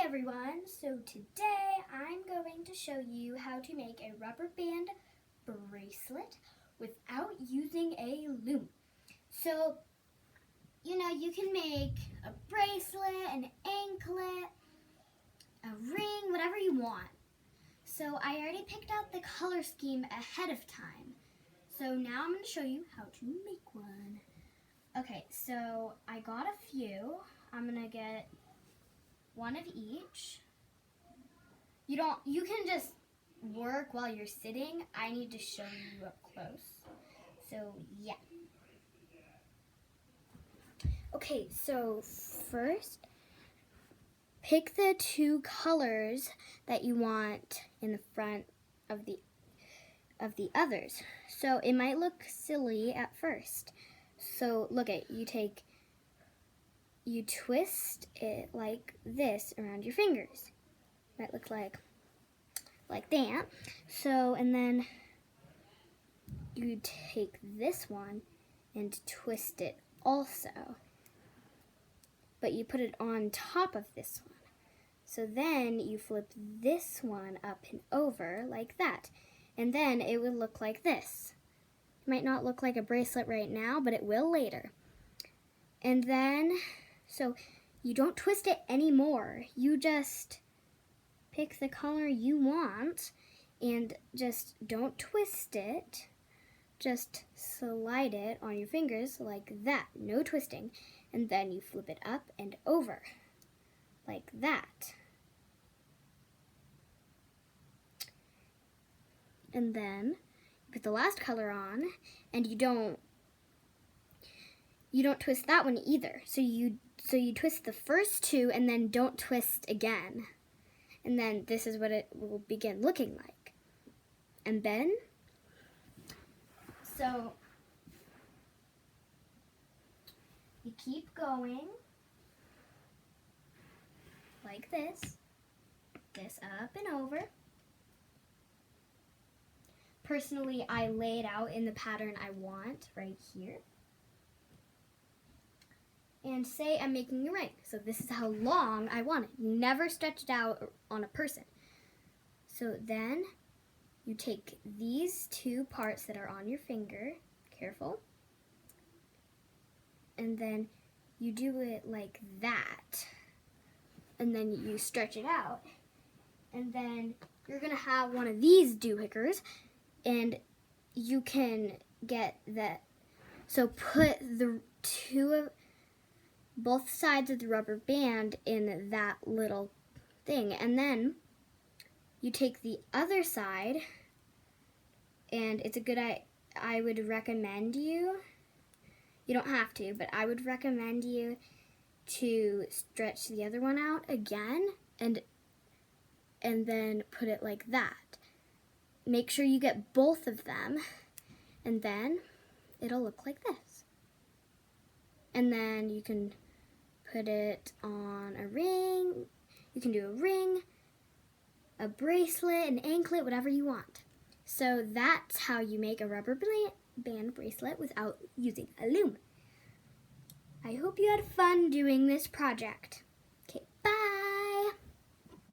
everyone, so today I'm going to show you how to make a rubber band bracelet without using a loom. So, you can make a bracelet, an anklet, a ring, whatever you want. So I already picked out the color scheme ahead of time. So now I'm going to show you how to make one. Okay, so I got a few. I'm going to get one of each. You can just work while you're sitting. I need to show you up close. So yeah. Okay, so first, pick the two colors that you want in the front of the others. So it might look silly at first. So look at, you twist it like this around your fingers. That looks like that. So, and then you take this one and twist it also. But you put it on top of this one. So then you flip this one up and over like that. And then it would look like this. It might not look like a bracelet right now, but it will later. And then, so you don't twist it anymore. You just pick the color you want and just don't twist it. Just slide it on your fingers like that, no twisting. And then you flip it up and over like that. And then you put the last color on, and you don't twist that one either. So you twist the first two and then don't twist again. And then this is what it will begin looking like. And then, so you keep going like this up and over. Personally, I lay it out in the pattern I want right here. And say I'm making a ring. So this is how long I want it. Never stretch it out on a person. So then you take these two parts that are on your finger, careful, and then you do it like that. And then you stretch it out. And then you're gonna have one of these doohickers, and you can get that. So put the both sides of the rubber band in that little thing, and then you take the other side, and it's a good I would recommend you don't have to, but I would recommend you to stretch the other one out again and then put it like that. Make sure you get both of them, and then it'll look like this. And then you can put it on a ring. You can do a ring, a bracelet, an anklet, whatever you want. So that's how you make a rubber band bracelet without using a loom. I hope you had fun doing this project.